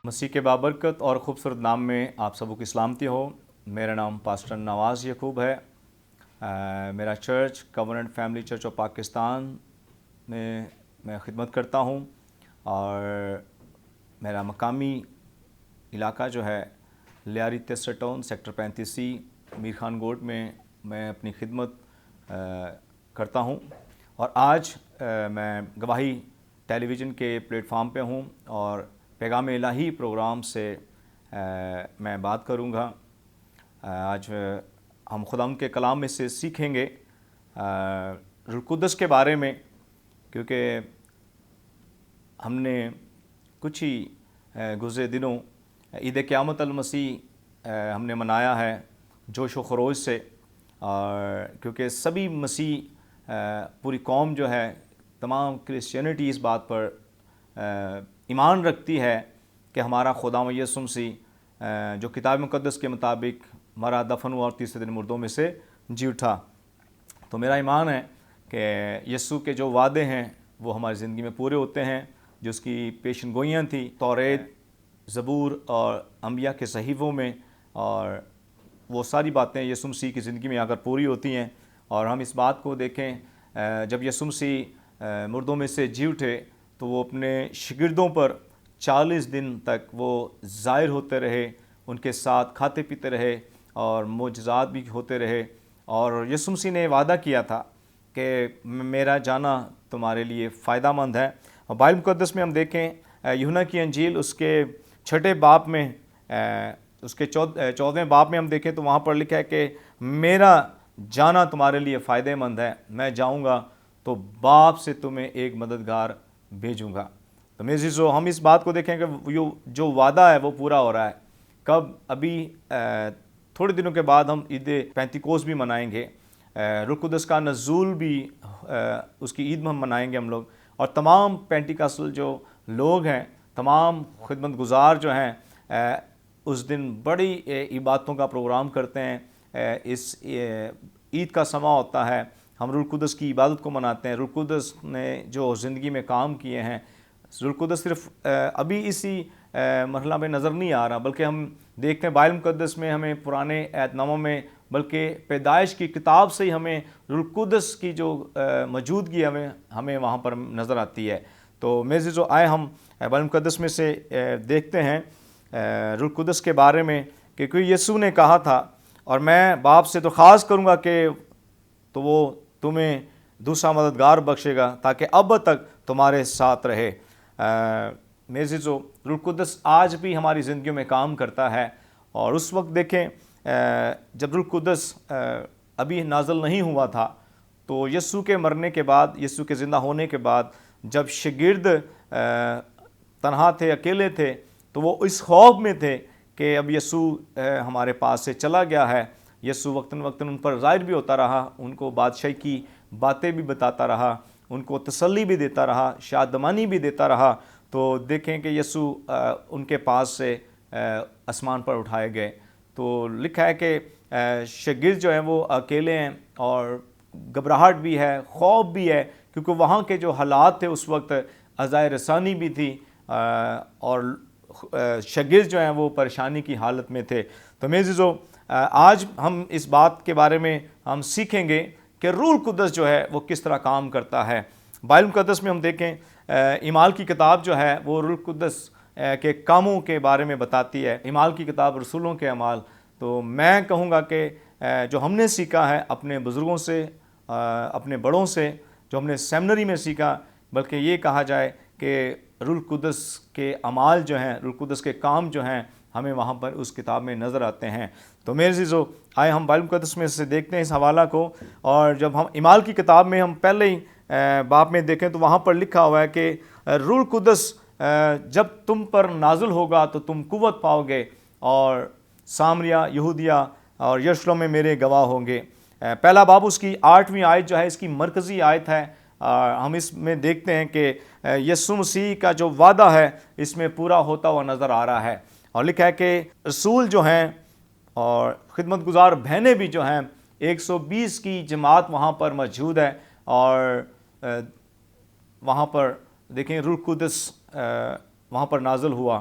مسیح کے بابرکت اور خوبصورت نام میں آپ سبوں کی سلامتی ہو۔ میرا نام پاسٹر نواز یعقوب ہے۔ میرا church Courant family church of Pakistan میں خدمت کرتا ہوں، اور میرا مقامی علاقہ جو ہے لیاری تیسر ٹاؤن سیکٹر 35 میر خان گوٹ میں اپنی خدمت کرتا ہوں۔ اور آج میں گواہی ٹیلی ویژن کے پلیٹ فارم پہ ہوں اور پیغام الہی پروگرام سے میں بات کروں گا۔ آج ہم خدا کے کلام میں سے سیکھیں گے روح القدس کے بارے میں، کیونکہ ہم نے کچھ ہی گزرے دنوں عید قیامت المسیح ہم نے منایا ہے جوش و خروش سے، اور کیونکہ سبھی مسیح پوری قوم جو ہے، تمام کرسچینٹی اس بات پر ایمان رکھتی ہے کہ ہمارا خدا یسوع مسیح جو کتاب مقدس کے مطابق مرا، دفن ہوا اور تیسرے دن مردوں میں سے جی اٹھا۔ تو میرا ایمان ہے کہ یسوع کے جو وعدے ہیں وہ ہماری زندگی میں پورے ہوتے ہیں، جو اس کی پیشن گوئیاں تھیں توریت، زبور اور انبیاء کے صحیفوں میں، اور وہ ساری باتیں یسوع مسیح کی زندگی میں آ کر پوری ہوتی ہیں۔ اور ہم اس بات کو دیکھیں، جب یسوع مسیح مردوں میں سے جی اٹھے تو وہ اپنے شاگردوں پر 40 دن تک وہ ظاہر ہوتے رہے، ان کے ساتھ کھاتے پیتے رہے اور معجزات بھی ہوتے رہے۔ اور یسوع مسیح نے وعدہ کیا تھا کہ میرا جانا تمہارے لیے فائدہ مند ہے۔ اور بائبل مقدس میں ہم دیکھیں یوحنا کی انجیل اس کے 6 باب میں، اس کے 14 باب میں ہم دیکھیں تو وہاں پر لکھا ہے کہ میرا جانا تمہارے لیے فائدہ مند ہے، میں جاؤں گا تو باپ سے تمہیں ایک مددگار بھیجوں گا۔ تو میرے عزیزو، ہم اس بات کو دیکھیں کہ جو وعدہ ہے وہ پورا ہو رہا ہے۔ کب؟ ابھی تھوڑے دنوں کے بعد ہم عید پینتیکوس بھی منائیں گے، روح القدس کا نزول بھی اس کی عید میں ہم منائیں گے ہم لوگ، اور تمام پینٹیکاسل جو لوگ ہیں، تمام خدمت گزار جو ہیں، اس دن بڑی عبادتوں کا پروگرام کرتے ہیں۔ اس عید کا سماں ہوتا ہے، ہم روح القدس کی عبادت کو مناتے ہیں۔ روح القدس نے جو زندگی میں کام کیے ہیں، روح القدس صرف ابھی اسی مرحلہ میں نظر نہیں آ رہا، بلکہ ہم دیکھتے ہیں بائبل مقدس میں، ہمیں پرانے عہد ناموں میں، بلکہ پیدائش کی کتاب سے ہی ہمیں روح القدس کی جو موجودگی ہمیں وہاں پر نظر آتی ہے۔ تو میرے عزیزو، آئے ہم بائبل مقدس میں سے دیکھتے ہیں روح القدس کے بارے میں، کہ کوئی یسوع نے کہا تھا، اور میں باپ سے درخواست کروں گا کہ تو وہ تمہیں دوسرا مددگار بخشے گا تاکہ اب تک تمہارے ساتھ رہے۔ میرے عزیزو، روح القدس آج بھی ہماری زندگیوں میں کام کرتا ہے۔ اور اس وقت دیکھیں جب روح القدس ابھی نازل نہیں ہوا تھا، تو یسوع کے مرنے کے بعد، یسوع کے زندہ ہونے کے بعد، جب شاگرد تنہا تھے، اکیلے تھے، تو وہ اس خوف میں تھے کہ اب یسوع ہمارے پاس سے چلا گیا ہے۔ یسوع وقتاً وقتاً ان پر ظاہر بھی ہوتا رہا، ان کو بادشاہی کی باتیں بھی بتاتا رہا، ان کو تسلی بھی دیتا رہا، شادمانی بھی دیتا رہا۔ تو دیکھیں کہ یسوع ان کے پاس سے آسمان پر اٹھائے گئے۔ تو لکھا ہے کہ شاگرد جو ہیں وہ اکیلے ہیں، اور گھبراہٹ بھی ہے، خوف بھی ہے، کیونکہ وہاں کے جو حالات تھے اس وقت عزائے رسانی بھی تھی، اور شاگرد جو ہیں وہ پریشانی کی حالت میں تھے۔ تو میرے عزیزو، آج ہم اس بات کے بارے میں ہم سیکھیں گے کہ روح القدس جو ہے وہ کس طرح کام کرتا ہے۔ بائبل مقدس میں ہم دیکھیں اعمال کی کتاب جو ہے وہ روح القدس کے کاموں کے بارے میں بتاتی ہے۔ اعمال کی کتاب رسولوں کے اعمال۔ تو میں کہوں گا کہ جو ہم نے سیکھا ہے اپنے بزرگوں سے، اپنے بڑوں سے، جو ہم نے سیمنری میں سیکھا، بلکہ یہ کہا جائے کہ روح القدس کے اعمال جو ہیں، روح القدس کے کام جو ہیں، ہمیں وہاں پر اس کتاب میں نظر آتے ہیں۔ تو میرے عزیزو، آئے ہم بائبل مقدس میں سے دیکھتے ہیں اس حوالہ کو۔ اور جب ہم اعمال کی کتاب میں ہم پہلے ہی باب میں دیکھیں تو وہاں پر لکھا ہوا ہے کہ روح القدس جب تم پر نازل ہوگا تو تم قوت پاؤ گے، اور سامریہ، یہودیہ اور یروشلم میں میرے گواہ ہوں گے۔ پہلا باب اس کی 8ویں آیت جو ہے اس کی مرکزی آیت ہے۔ ہم اس میں دیکھتے ہیں کہ یسوع مسیح کا جو وعدہ ہے اس میں پورا ہوتا ہوا نظر آ رہا ہے۔ اور لکھا ہے کہ رسول جو ہیں اور خدمت گزار بہنیں بھی جو ہیں، 120 کی جماعت وہاں پر موجود ہے، اور وہاں پر دیکھیں روح القدس وہاں پر نازل ہوا۔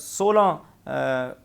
16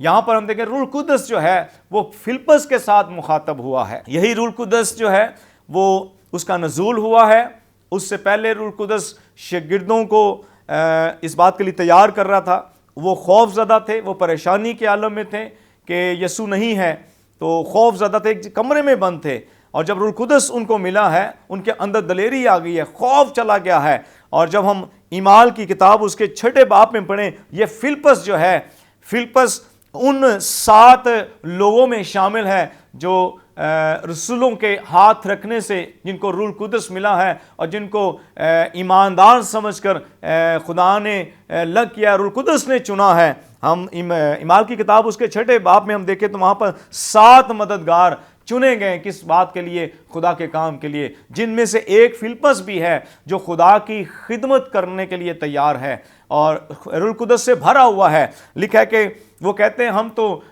یہاں پر ہم دیکھیں روح القدس جو ہے وہ فلپس کے ساتھ مخاطب ہوا ہے. یہی روح القدس جو ہے وہ اس کا نزول ہوا ہے. اس سے پہلے روح القدس شاگردوں کو اس بات کے لیے تیار کر رہا تھا. وہ خوف زدہ تھے, وہ پریشانی کے عالم میں تھے کہ یسوع نہیں ہے, تو خوف زدہ تھے, ایک کمرے میں بند تھے. اور جب روح القدس ان کو ملا ہے, ان کے اندر دلیری آ گئی ہے, خوف چلا گیا ہے. اور جب ہم اعمال کی کتاب اس کے 6 باب میں پڑھیں, یہ فلپس جو ہے, فلپس ان 7 لوگوں میں شامل ہے جو رسولوں کے ہاتھ رکھنے سے جن کو روح القدس ملا ہے اور جن کو ایماندار سمجھ کر خدا نے لگ کیا, روح القدس نے چنا ہے. ہم اعمال کی کتاب اس کے 6 باب میں ہم دیکھیں تو وہاں پر 7 مددگار چنے گئے کس بات کے لیے, خدا کے کام کے لیے, جن میں سے ایک فلپس بھی ہے جو خدا کی خدمت کرنے کے لیے تیار ہے اور روح القدس سے بھرا ہوا ہے. لکھا ہے کہ وہ کہتے ہیں ہم تو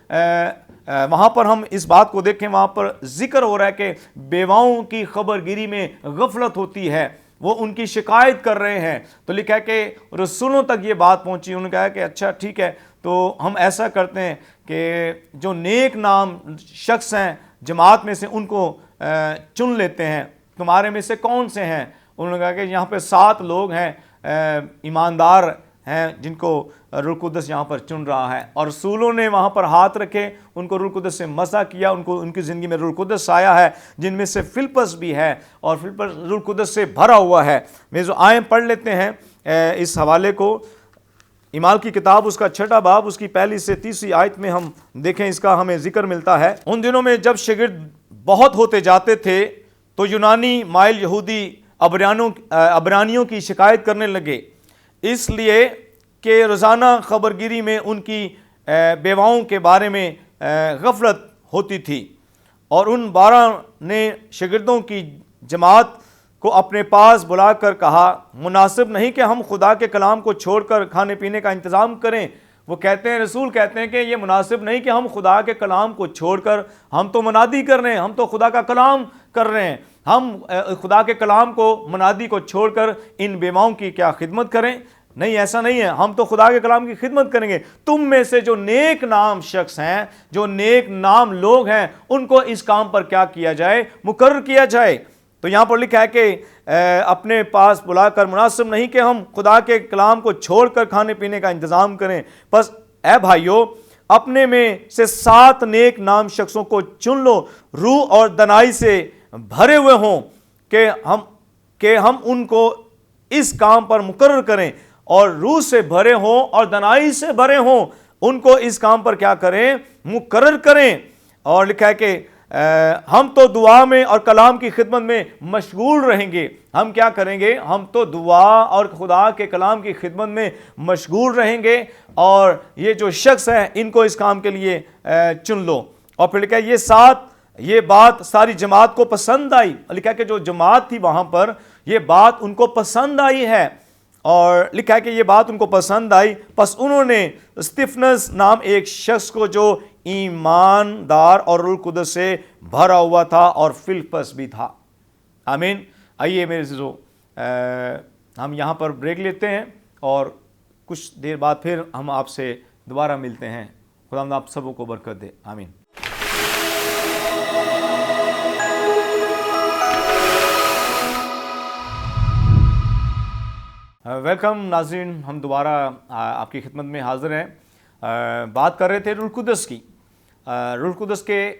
وہاں پر ہم اس بات کو دیکھیں, وہاں پر ذکر ہو رہا ہے کہ بیواؤں کی خبر گیری میں غفلت ہوتی ہے, وہ ان کی شکایت کر رہے ہیں. تو لکھا ہے کہ رسولوں تک یہ بات پہنچی. انہوں نے کہا کہ اچھا ٹھیک ہے, تو ہم ایسا کرتے ہیں کہ جو نیک نام شخص ہیں جماعت میں سے ان کو چن لیتے ہیں. تمہارے میں سے کون سے ہیں؟ انہوں نے کہا کہ یہاں پہ 7 لوگ ہیں ایماندار ہیں جن کو روح القدس یہاں پر چن رہا ہے. اور رسولوں نے وہاں پر ہاتھ رکھے, ان کو روح القدس سے مسح کیا, ان کی زندگی میں روح القدس آیا ہے, جن میں سے فلپس بھی ہے اور فلپس روح القدس سے بھرا ہوا ہے. میں جو آئیں پڑھ لیتے ہیں اس حوالے کو. اعمال کی کتاب اس کا 6 باب اس کی 1 سے 3 آیت میں ہم دیکھیں, اس کا ہمیں ذکر ملتا ہے. ان دنوں میں جب شاگرد بہت ہوتے جاتے تھے تو یونانی مائل یہودی عبرانیوں کی شکایت کرنے لگے, اس لیے کہ روزانہ خبرگیری میں ان کی بیواؤں کے بارے میں غفلت ہوتی تھی. اور ان 12 نے شاگردوں کی جماعت کو اپنے پاس بلا کر کہا, مناسب نہیں کہ ہم خدا کے کلام کو چھوڑ کر کھانے پینے کا انتظام کریں. وہ کہتے ہیں, رسول کہتے ہیں کہ یہ مناسب نہیں کہ ہم خدا کے کلام کو چھوڑ کر, ہم تو منادی کر رہے ہیں, ہم تو خدا کا کلام کر رہے ہیں, ہم خدا کے کلام کو منادی کو چھوڑ کر ان بیواؤں کی کیا خدمت کریں؟ نہیں, ایسا نہیں ہے, ہم تو خدا کے کلام کی خدمت کریں گے. تم میں سے جو نیک نام شخص ہیں, جو نیک نام لوگ ہیں, ان کو اس کام پر کیا کیا جائے؟ مقرر کیا جائے. تو یہاں پر لکھا ہے کہ اپنے پاس بلا کر مناسب نہیں کہ ہم خدا کے کلام کو چھوڑ کر کھانے پینے کا انتظام کریں. بس اے بھائیو, اپنے میں سے 7 نیک نام شخصوں کو چن لو, روح اور دنائی سے بھرے ہوئے ہوں کہ ہم ان کو اس کام پر مقرر کریں, اور روح سے بھرے ہوں اور دنائی سے بھرے ہوں, ان کو اس کام پر کیا کریں؟ مقرر کریں. اور لکھا ہے کہ ہم تو دعا میں اور کلام کی خدمت میں مشغول رہیں گے. ہم کیا کریں گے؟ ہم تو دعا اور خدا کے کلام کی خدمت میں مشغول رہیں گے, اور یہ جو شخص ہیں ان کو اس کام کے لیے چن لو. اور پھر لکھا ہے یہ بات ساری جماعت کو پسند آئی. لکھا ہے کہ جو جماعت تھی وہاں پر یہ بات ان کو پسند آئی ہے, اور لکھا ہے کہ یہ بات ان کو پسند آئی. پس انہوں نے استفنس نام ایک شخص کو جو ایماندار اور روح القدس سے بھرا ہوا تھا اور فلپس بھی تھا. آمین. آئیے میرے عزیزو, ہم یہاں پر بریک لیتے ہیں اور کچھ دیر بعد پھر ہم آپ سے دوبارہ ملتے ہیں. خدا آپ سبوں کو برکت دے. آمین. ویلکم ناظرین, ہم دوبارہ آپ کی خدمت میں حاضر ہیں. بات کر رہے تھے روح القدس کی, روح القدس کے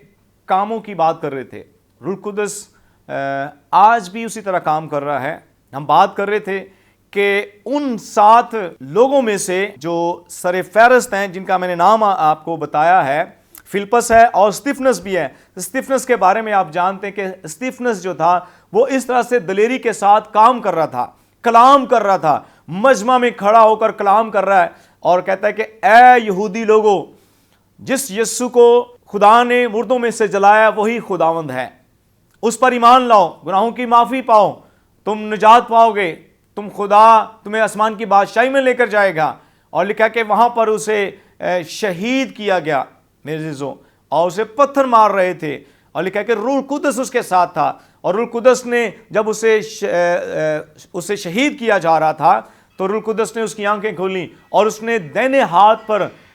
کاموں کی بات کر رہے تھے. روح القدس آج بھی اسی طرح کام کر رہا ہے. ہم بات کر رہے تھے کہ ان 7 لوگوں میں سے جو سر فہرست ہیں, جن کا میں نے نام آپ کو بتایا ہے, فلپس ہے اور استفنس بھی ہے. استفنس کے بارے میں آپ جانتے ہیں کہ استفنس جو تھا وہ اس طرح سے دلیری کے ساتھ کام کر رہا تھا, کلام کر رہا تھا, مجمع میں کھڑا ہو کر کلام کر رہا ہے اور کہتا ہے کہ اے یہودی لوگو, جس یسوع کو خدا نے مردوں میں سے جلایا وہی خداوند ہے, اس پر ایمان لاؤ, گناہوں کی معافی پاؤ, تم نجات پاؤ گے, خدا تمہیں آسمان کی بادشاہی میں لے کر جائے گا. اور لکھا کہ وہاں پر اسے شہید کیا گیا میرے عزیزوں, اور اسے پتھر مار رہے تھے. اور لکھا کہ روح القدس اس کے ساتھ تھا, اور روح القدس نے جب اسے شہید کیا جا رہا تھا تو روح القدس نے اس کی آنکھیں کھولیں اور اس نے دائنے ہاتھ پر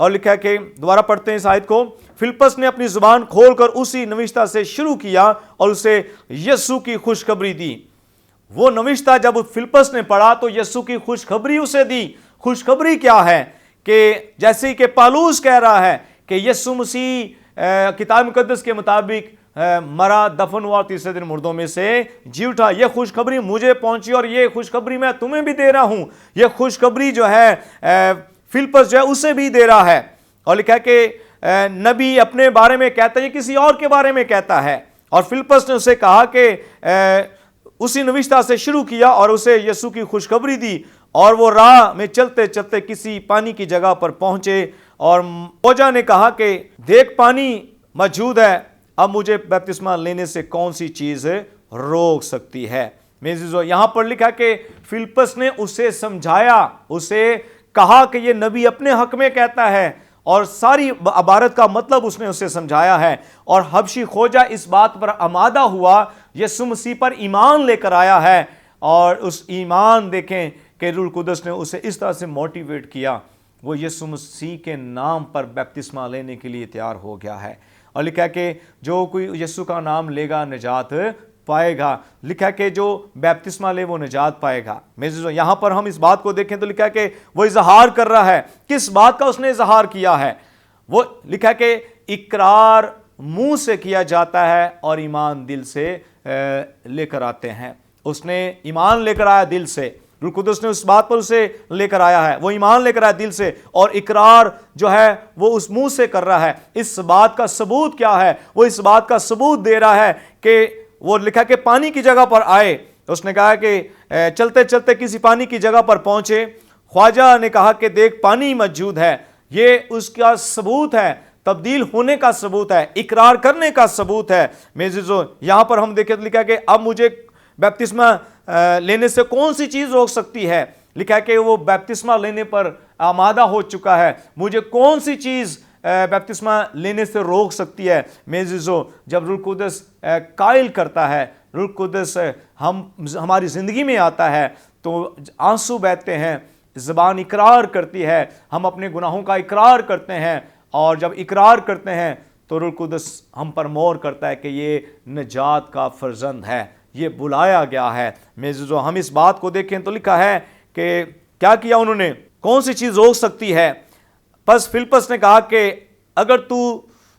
اور لکھا ہے کہ دوبارہ پڑھتے ہیں اس آیت کو، فلپس نے اپنی زبان کھول کر اسی نوشتہ سے شروع کیا اور اسے یسوع کی خوشخبری دی۔ وہ نوشتہ جب فلپس نے پڑھا تو یسوع کی خوشخبری اسے دی۔ خوشخبری کیا ہے؟ کہ جیسے کہ پالوس کہہ رہا ہے کہ یسوع مسیح کتاب مقدس کے مطابق مرا، دفن ہوا، تیسرے دن مردوں میں سے جی اٹھا۔ یہ خوشخبری مجھے پہنچی اور یہ خوشخبری میں تمہیں بھی دے رہا ہوں۔ یہ خوشخبری جو ہے فلپس جو ہے اسے بھی دے رہا ہے۔ اور لکھا ہے کہ نبی اپنے بارے میں کہتا ہے، یہ کسی اور کے بارے میں کہتا ہے، اور فلپس نے اسے کہا کہ اسی نوشتہ سے شروع کیا اور اسے یسوع کی خوشخبری دی، اور وہ راہ میں چلتے چلتے کسی پانی کی جگہ پر پہنچے، اور فوجا نے کہا کہ دیکھ پانی موجود ہے، اب مجھے بپتسمہ لینے سے کون سی چیز روک سکتی ہے؟ یہاں پر لکھا کہ فلپس نے اسے سمجھایا، اسے کہا کہ یہ نبی اپنے حق میں کہتا ہے، اور ساری عبارت کا مطلب اس نے اسے سمجھایا ہے۔ اور حبشی خوجہ اس بات پر آمادہ ہوا، یسوع مسیح پر ایمان لے کر آیا ہے، اور اس ایمان دیکھیں کہ روح القدس نے اسے اس طرح سے موٹیویٹ کیا، وہ یسوع مسیح کے نام پر بپتسمہ لینے کے لیے تیار ہو گیا ہے۔ اور لکھا ہے کہ جو کوئی یسوع کا نام لے گا نجات پائے گا۔ لکھا ہے کہ جو بپتسمہ لے وہ نجات پائے گا۔ یہاں پر ہم اس بات کو دیکھیں تو لکھا ہے کہ وہ اظہار کر رہا ہے، کس بات کا اس نے اظہار کیا ہے؟ وہ لکھا ہے کہ اقرار منہ سے کیا جاتا ہے اور ایمان دل سے لے کر آتے ہیں۔ اس نے ایمان لے کر آیا دل سے، روح القدس نے اس بات پر اسے لے کر آیا ہے، وہ ایمان لے کر آیا دل سے، اور اقرار جو ہے وہ اس منہ سے کر رہا ہے۔ اس بات کا ثبوت کیا ہے؟ وہ اس بات کا ثبوت دے رہا ہے کہ وہ لکھا کہ پانی کی جگہ پر آئے، اس نے کہا کہ چلتے چلتے کسی پانی کی جگہ پر پہنچے، خواجہ نے کہا کہ دیکھ پانی موجود ہے۔ یہ اس کا ثبوت ہے، تبدیل ہونے کا ثبوت ہے، اقرار کرنے کا ثبوت ہے۔ میزو یہاں پر ہم دیکھیں تو لکھا کہ اب مجھے بپتسمہ لینے سے کون سی چیز روک سکتی ہے؟ لکھا ہے کہ وہ بپتسمہ لینے پر آمادہ ہو چکا ہے، مجھے کون سی چیز بپتسمہ لینے سے روک سکتی ہے؟ میزو جب روح القدس قائل کرتا ہے، روح القدس ہماری زندگی میں آتا ہے تو آنسو بہتے ہیں، زبان اقرار کرتی ہے، ہم اپنے گناہوں کا اقرار کرتے ہیں، اور جب اقرار کرتے ہیں تو روح القدس ہم پر مہر کرتا ہے کہ یہ نجات کا فرزند ہے، یہ بلایا گیا ہے۔ میزو ہم اس بات کو دیکھیں تو لکھا ہے کہ کیا کیا انہوں نے؟ کون سی چیز روک سکتی ہے؟ پس فلپس نے کہا کہ اگر تو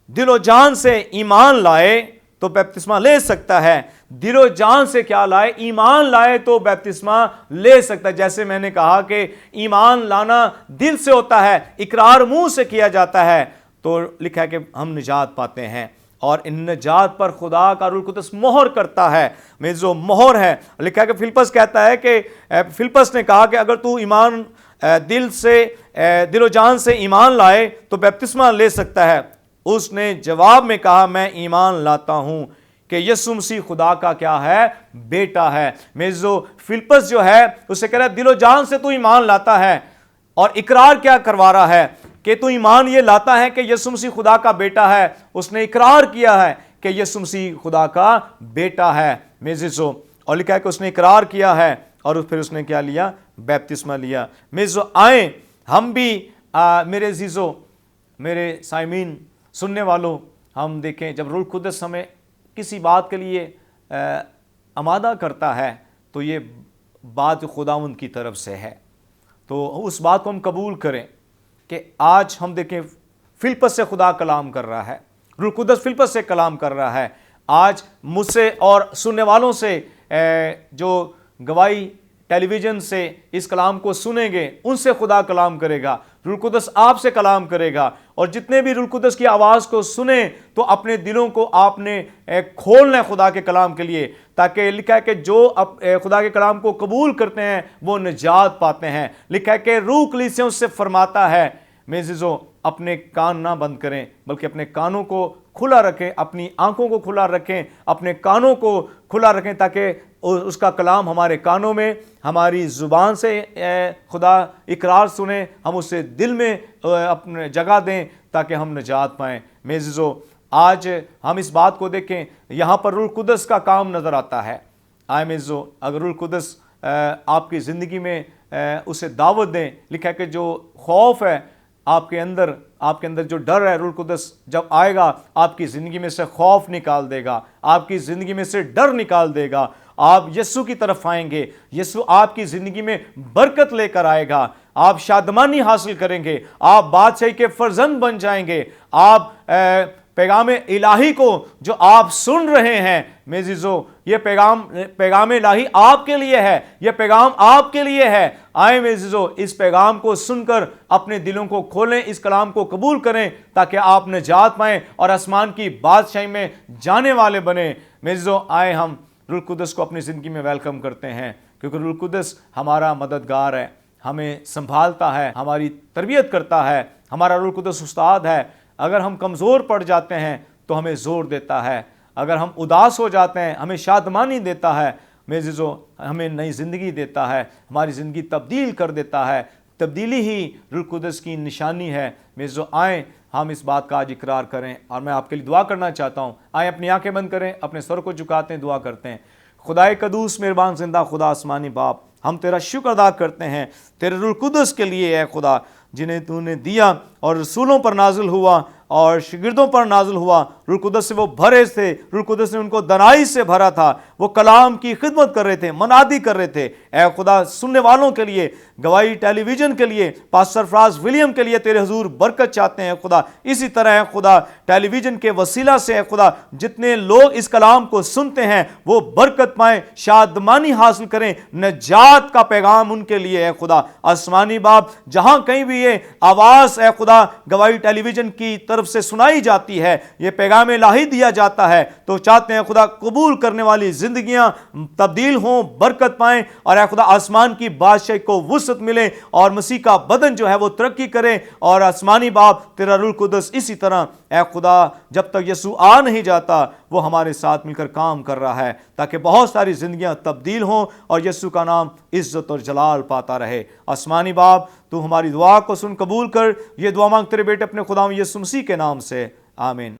دل و جان سے ایمان لائے تو بپتسمہ لے سکتا ہے۔ دل و جان سے کیا لائے؟ ایمان لائے تو بپتسمہ لے سکتا ہے۔ جیسے میں نے کہا کہ ایمان لانا دل سے ہوتا ہے، اقرار منہ سے کیا جاتا ہے، تو لکھا ہے کہ ہم نجات پاتے ہیں، اور ان نجات پر خدا کا روح القدس مہر کرتا ہے۔ میں جو مہر ہے، لکھا ہے کہ فلپس کہتا ہے کہ فلپس نے کہا کہ اگر تو ایمان دل و جان سے ایمان لائے تو بپتسمہ لے سکتا ہے۔ اس نے جواب میں کہا میں ایمان لاتا ہوں کہ یسوع مسیح خدا کا کیا ہے؟ بیٹا ہے۔ میزو فلپس جو ہے اسے کہہ رہا ہے دل و جان سے تو ایمان لاتا ہے، اور اقرار کیا کروا رہا ہے کہ تو ایمان یہ لاتا ہے کہ یسوع مسیح خدا کا بیٹا ہے۔ اس نے اقرار کیا ہے کہ یسوع مسیح خدا کا بیٹا ہے۔ میزو اور لکھا ہے کہ اس نے اقرار کیا ہے، اور پھر اس نے کیا لیا؟ بیپتسمہ لیا۔ میزو آئیں ہم بھی میرے عزیزو، میرے سامعین، سننے والوں، ہم دیکھیں جب روح القدس ہمیں کسی بات کے لیے آمادہ کرتا ہے تو یہ بات خداوند کی طرف سے ہے، تو اس بات کو ہم قبول کریں کہ آج ہم دیکھیں فلپس سے خدا کلام کر رہا ہے، روح القدس فلپس سے کلام کر رہا ہے۔ آج مجھ سے اور سننے والوں سے جو گواہی ٹیلی ویژن سے اس کلام کو سنیں گے ان سے خدا کلام کرے گا، روح القدس آپ سے کلام کرے گا، اور جتنے بھی روح القدس کی آواز کو سنیں تو اپنے دلوں کو آپ نے کھولنا ہے خدا کے کلام کے لیے، تاکہ لکھا ہے کہ جو خدا کے کلام کو قبول کرتے ہیں وہ نجات پاتے ہیں۔ لکھا ہے کہ روح کلیسیوں سے فرماتا ہے، میزو اپنے کان نہ بند کریں بلکہ اپنے کانوں کو کھلا رکھیں، اپنی آنکھوں کو کھلا رکھیں، اپنے کانوں کو کھلا رکھیں، تاکہ اس کا کلام ہمارے کانوں میں، ہماری زبان سے خدا اقرار سنیں، ہم اسے دل میں اپنے جگہ دیں تاکہ ہم نجات پائیں۔ میزو آج ہم اس بات کو دیکھیں، یہاں پر روح القدس کا کام نظر آتا ہے۔ آئے میزو اگر روح القدس آپ کی زندگی میں اسے دعوت دیں، لکھا ہے کہ جو خوف ہے آپ کے اندر جو ڈر ہے، روح القدس جب آئے گا آپ کی زندگی میں سے خوف نکال دے گا، آپ کی زندگی میں سے ڈر نکال دے گا، آپ یسوع کی طرف آئیں گے، یسوع آپ کی زندگی میں برکت لے کر آئے گا، آپ شادمانی حاصل کریں گے، آپ بادشاہی کے فرزند بن جائیں گے، آپ پیغام الہی کو جو آپ سن رہے ہیں میرے عزیزو، یہ پیغام الہی آپ کے لیے ہے، یہ پیغام آپ کے لیے ہے۔ آئیں میرے عزیزو، اس پیغام کو سن کر اپنے دلوں کو کھولیں، اس کلام کو قبول کریں تاکہ آپ نجات پائیں اور آسمان کی بادشاہی میں جانے والے بنیں۔ میرے عزیزو، آئیں ہم روح القدس کو اپنی زندگی میں ویلکم کرتے ہیں، کیونکہ روح القدس ہمارا مددگار ہے، ہمیں سنبھالتا ہے، ہماری تربیت کرتا ہے، ہمارا روح القدس استاد ہے۔ اگر ہم کمزور پڑ جاتے ہیں تو ہمیں زور دیتا ہے، اگر ہم اداس ہو جاتے ہیں ہمیں شادمانی دیتا ہے، میرے عزیزو ہمیں نئی زندگی دیتا ہے، ہماری زندگی تبدیل کر دیتا ہے۔ تبدیلی ہی روح القدس کی نشانی ہے۔ میرے عزیزو، آئیں ہم اس بات کا آج اقرار کریں، اور میں آپ کے لیے دعا کرنا چاہتا ہوں۔ آئیں اپنی آنکھیں بند کریں، اپنے سر کو جھکاتے ہیں، دعا کرتے ہیں۔ خدائے قدوس مہربان زندہ خدا آسمانی باپ، ہم تیرا شکر ادا کرتے ہیں تیرے روح القدس کے لیے اے خدا، جنہیں تو نے دیا اور رسولوں پر نازل ہوا اور شاگردوں پر نازل ہوا۔ روح القدس سے وہ بھرے تھے، روح القدس نے ان کو دنائی سے بھرا تھا، وہ کلام کی خدمت کر رہے تھے، منادی کر رہے تھے۔ اے خدا، سننے والوں کے لیے، گواہی ٹیلی ویژن کے لیے، پاسٹر سرفراز ولیم کے لیے تیرے حضور برکت چاہتے ہیں خدا۔ اسی طرح ہے خدا، ٹیلی ویژن کے وسیلہ سے ہے خدا، جتنے لوگ اس کلام کو سنتے ہیں وہ برکت پائیں، شادمانی حاصل کریں، نجات کا پیغام ان کے لیے ہے خدا۔ آسمانی باپ، جہاں کہیں بھی یہ آواز ہے خدا گواہی ٹیلی ویژن کی طرف سے سنائی جاتی ہے، یہ پیغام الہی دیا جاتا ہے، تو چاہتے ہیں خدا قبول کرنے والی زندگیاں تبدیل ہوں، برکت پائیں، اور اے خدا آسمان کی بادشاہی کو وسعت ملے، اور مسیح کا بدن جو ہے وہ ترقی کرے۔ اور آسمانی باپ، تیرا روح القدس اسی طرح اے خدا جب تک یسوع آ نہیں جاتا وہ ہمارے ساتھ مل کر کام کر رہا ہے، تاکہ بہت ساری زندگیاں تبدیل ہوں اور یسوع کا نام عزت اور جلال پاتا رہے۔ آسمانی باپ، تو ہماری دعا کو سن قبول کر، یہ دعا مانگ تیرے بیٹے اپنے خدا یسوع مسیح کے نام سے، آمین۔